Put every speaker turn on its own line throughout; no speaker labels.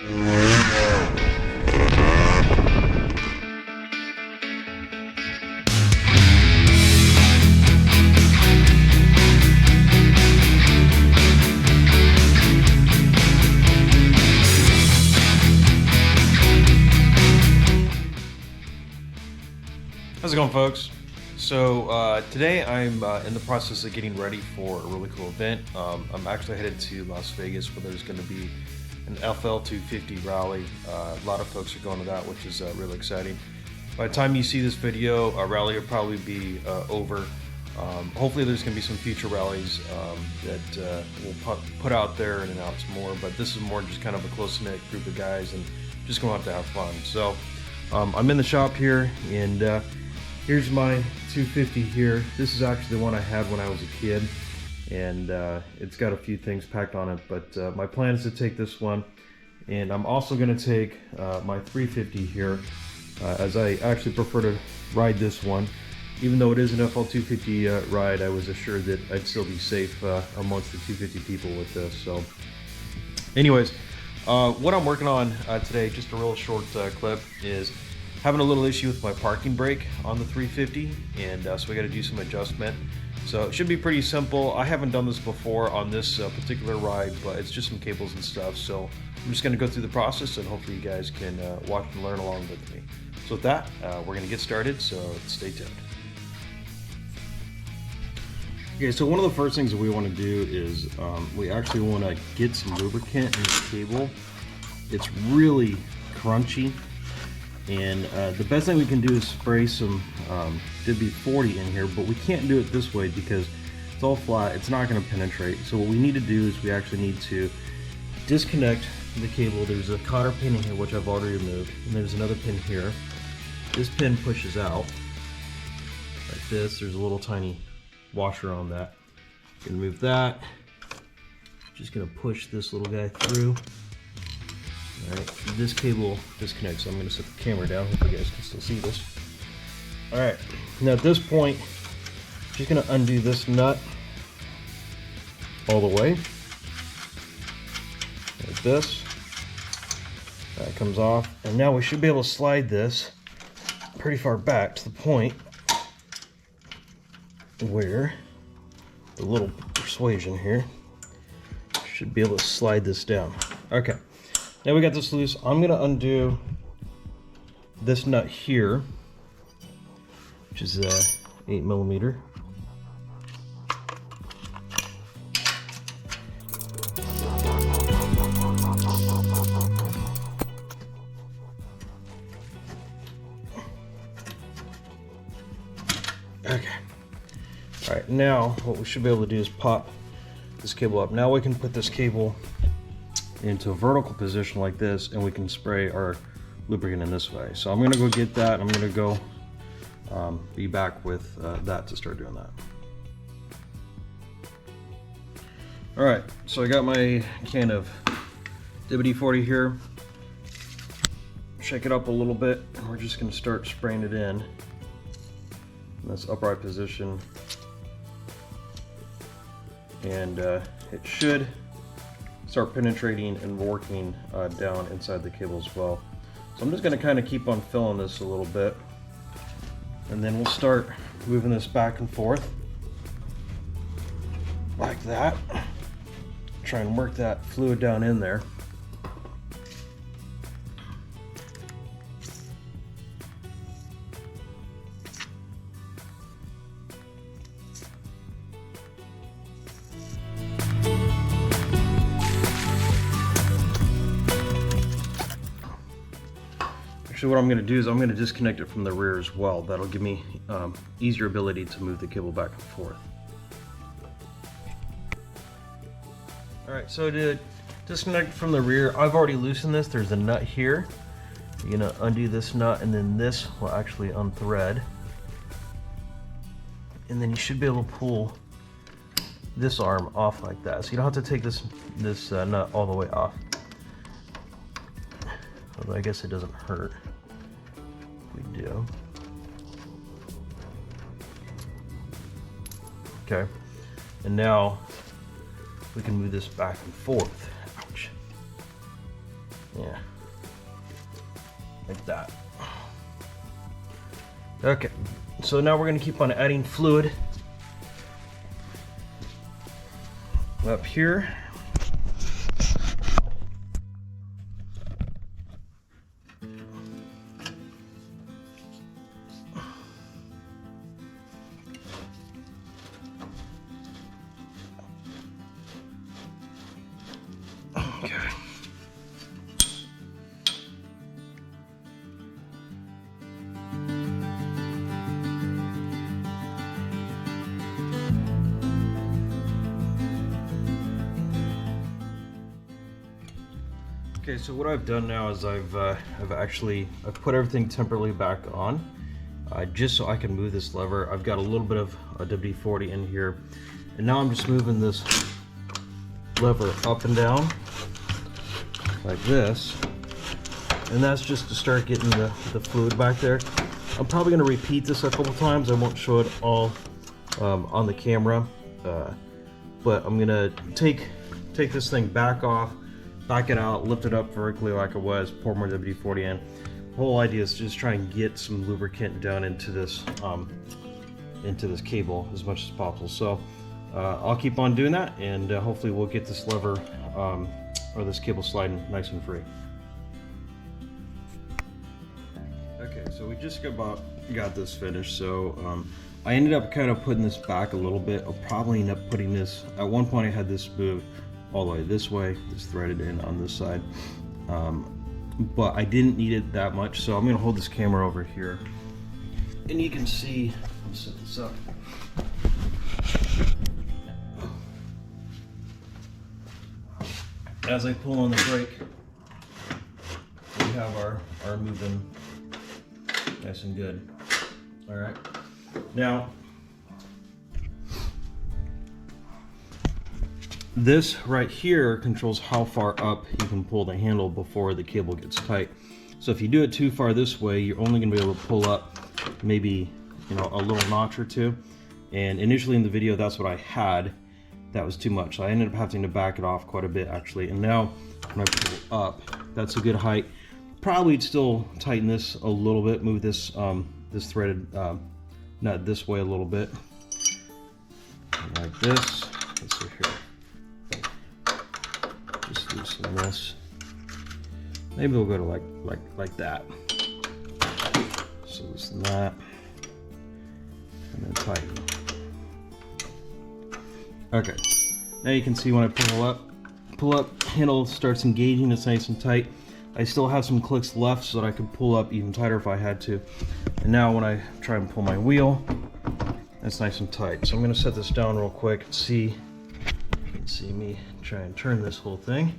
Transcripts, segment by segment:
How's it going, folks? So today I'm in the process of getting ready for a really cool event. I'm actually headed to Las Vegas where there's going to be an FL350 rally. A lot of folks are going to that, which is really exciting. By the time you see this video, a rally will probably be over. Hopefully there's going to be some future rallies that we'll put out there and announce more, but this is more just kind of a close-knit group of guys and just going out to have fun. So I'm in the shop here, and here's my 250 here. This is actually the one I had when I was a kid, and it's got a few things packed on it, but my plan is to take this one, and I'm also going to take my 350 here, as I actually prefer to ride this one. Even though it is an FL250 ride, I was assured that I'd still be safe amongst the 250 people with this. So anyways, what I'm working on today, just a real short clip, is having a little issue with my parking brake on the 350, and so we got to do some adjustment. So it should be pretty simple. I haven't done this before on this particular ride, but it's just some cables and stuff. So I'm just going to go through the process, and hopefully you guys can watch and learn along with me. So with that, we're going to get started, so stay tuned. Okay, so one of the first things that we want to do is we actually want to get some lubricant in the cable. It's really crunchy. And the best thing we can do is spray some WD-40 in here, but we can't do it this way because it's all flat, it's not going to penetrate. So what we need to do is we actually need to disconnect the cable. There's a cotter pin in here, which I've already removed, and there's another pin here. This pin pushes out like this. There's a little tiny washer on that. Gonna move that. Just gonna push this little guy through. Alright, this cable disconnects, so I'm going to set the camera down. Hope you guys can still see this. Alright, now at this point, I'm just going to undo this nut all the way. Like this. That comes off. And now we should be able to slide this pretty far back to the point where the little persuasion here should be able to slide this down. Okay. Now we got this loose. I'm going to undo this nut here, which is 8mm. Okay. All right, now what we should be able to do is pop this cable up. Now we can put this cable into a vertical position like this, and we can spray our lubricant in this way. So I'm going to go get that. I'm going to go be back with that to start doing that. Alright, so I got my can of WD-40 here. Shake it up a little bit, and we're just going to start spraying it in this upright position, and it should start penetrating and working down inside the cable as well. So I'm just going to kind of keep on filling this a little bit, and then we'll start moving this back and forth like that. Try and work that fluid down in there. Actually, what I'm going to do is I'm going to disconnect it from the rear as well. That'll give me easier ability to move the cable back and forth. Alright, so to disconnect from the rear, I've already loosened this. There's a nut here. You're going to undo this nut, and then this will actually unthread. And then you should be able to pull this arm off like that. So you don't have to take this nut all the way off. Although I guess it doesn't hurt if we do. Okay, and now we can move this back and forth. Ouch. Yeah, like that. Okay, so now we're going to keep on adding fluid up here. Okay. Okay, so what I've done now is I've put everything temporarily back on, just so I can move this lever. I've got a little bit of a WD-40 in here, and now I'm just moving this lever up and down like this, and that's just to start getting the fluid back there. I'm probably going to repeat this a couple times. I won't show it all on the camera, but I'm going to take this thing back off, back it out, lift it up vertically like it was, pour more WD-40 in. The whole idea is just try and get some lubricant down into this cable as much as possible. So I'll keep on doing that, and hopefully we'll get this lever or this cable sliding nice and free. Okay, so we just got this finished. So I ended up kind of putting this back a little bit. I'll probably end up putting this, at one point I had this moved all the way this way, just threaded in on this side, but I didn't need it that much, so I'm going to hold this camera over here, and you can see, I'll set this up. As I pull on the brake, we have our moving nice and good. All right, now this right here controls how far up you can pull the handle before the cable gets tight. So if you do it too far this way, you're only going to be able to pull up maybe, you know, a little notch or two. And initially in the video, that's what I had. That was too much. So I ended up having to back it off quite a bit actually. And now when I pull up, that's a good height. Probably still tighten this a little bit, move this this threaded nut this way a little bit, like this. Let's see here. Just loosen this. Maybe we'll go to like that. So loosen that, and then tighten. Okay. Now you can see when I pull up, handle starts engaging. It's nice and tight. I still have some clicks left so that I could pull up even tighter if I had to. And now when I try and pull my wheel, it's nice and tight. So I'm going to set this down real quick and see. You can see me try and turn this whole thing.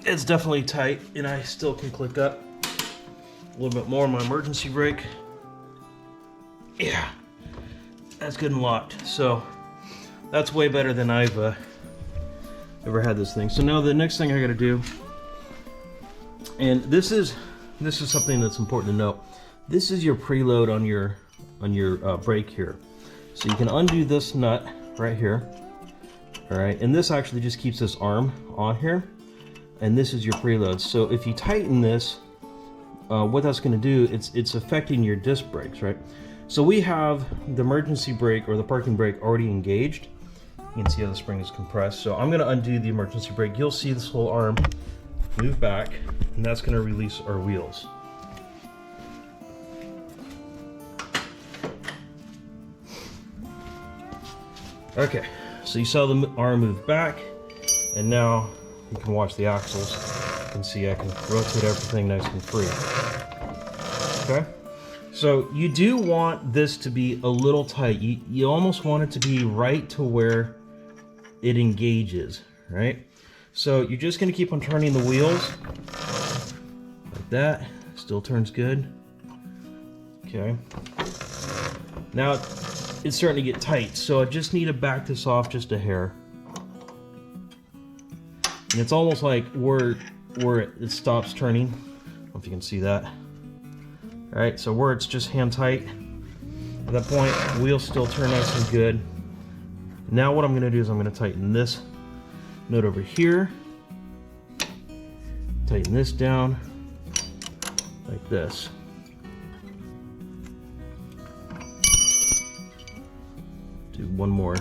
It's definitely tight, and I still can click up a little bit more on my emergency brake. Yeah, that's good and locked. So that's way better than I've ever had this thing. So now the next thing I got to do, and this is something that's important to note. This is your preload on your brake here. So you can undo this nut right here. All right, and this actually just keeps this arm on here, and this is your preload. So if you tighten this, what that's going to do, it's affecting your disc brakes, right? So we have the emergency brake or the parking brake already engaged. You can see how the spring is compressed. So I'm going to undo the emergency brake. You'll see this whole arm move back, and that's going to release our wheels. Okay, so you saw the arm move back, and now you can watch the axles. You can see I can rotate everything nice and free. Okay, so you do want this to be a little tight. You almost want it to be right to where it engages, right? So you're just going to keep on turning the wheels like that. Still turns good. Okay. Now it's starting to get tight, so I just need to back this off just a hair. And it's almost like where it stops turning. I don't know if you can see that. All right, so where it's just hand tight, at that point, the wheels still turn nice and good. Now what I'm going to do is I'm going to tighten this nut over here. Tighten this down like this. Do one more.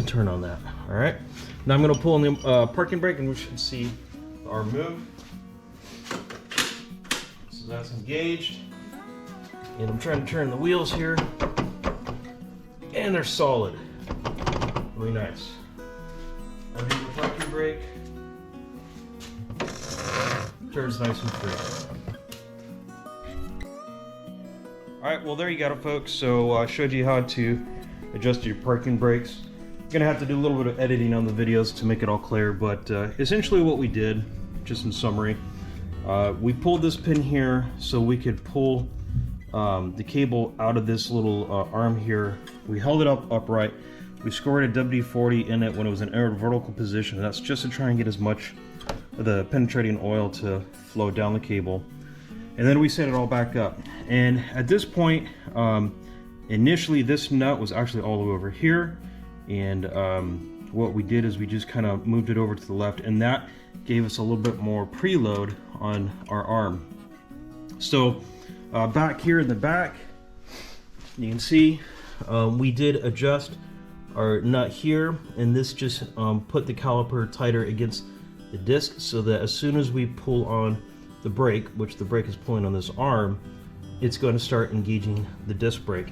Turn on that. All right. Now I'm going to pull on the parking brake, and we should see our move. So that's engaged, and I'm trying to turn the wheels here, and they're solid. Really nice. Undo the parking brake. Turns nice and free. Alright, well there you got it, folks. So I showed you how to adjust your parking brakes. You're going to have to do a little bit of editing on the videos to make it all clear, but essentially what we did, just in summary, we pulled this pin here so we could pull the cable out of this little arm here. We held it up upright. We scored a WD-40 in it when it was in a vertical position. That's just to try and get as much of the penetrating oil to flow down the cable. And then we set it all back up. And at this point, initially this nut was actually all the way over here. And what we did is we just kind of moved it over to the left, and that gave us a little bit more preload on our arm. So back here in the back, you can see we did adjust our nut here, and this just put the caliper tighter against the disc so that as soon as we pull on the brake, which the brake is pulling on this arm, it's going to start engaging the disc brake.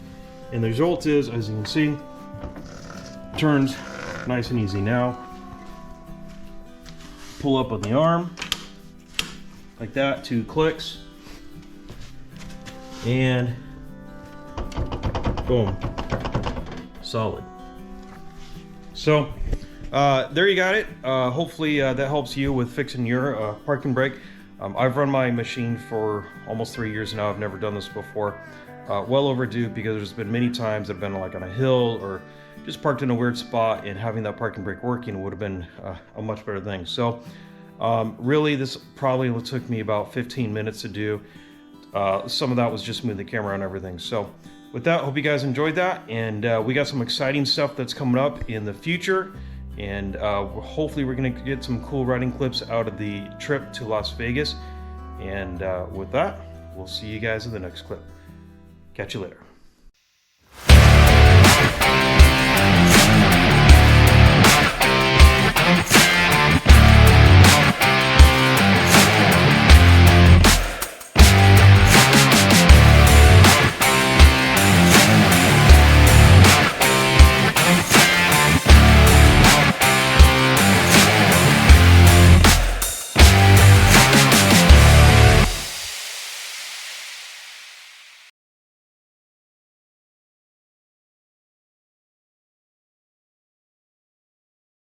And the result is, as you can see, turns nice and easy. Now pull up on the arm like that, 2 clicks, and boom, solid. So there you got it. Hopefully that helps you with fixing your parking brake. I've run my machine for almost 3 years now. I've never done this before. Well overdue, because there's been many times I've been like on a hill or just parked in a weird spot, and having that parking brake working would have been a much better thing. So really this probably took me about 15 minutes to do. Some of that was just moving the camera and everything. So with that, hope you guys enjoyed that, and we got some exciting stuff that's coming up in the future, and hopefully we're going to get some cool riding clips out of the trip to Las Vegas. And with that, we'll see you guys in the next clip. Catch you later.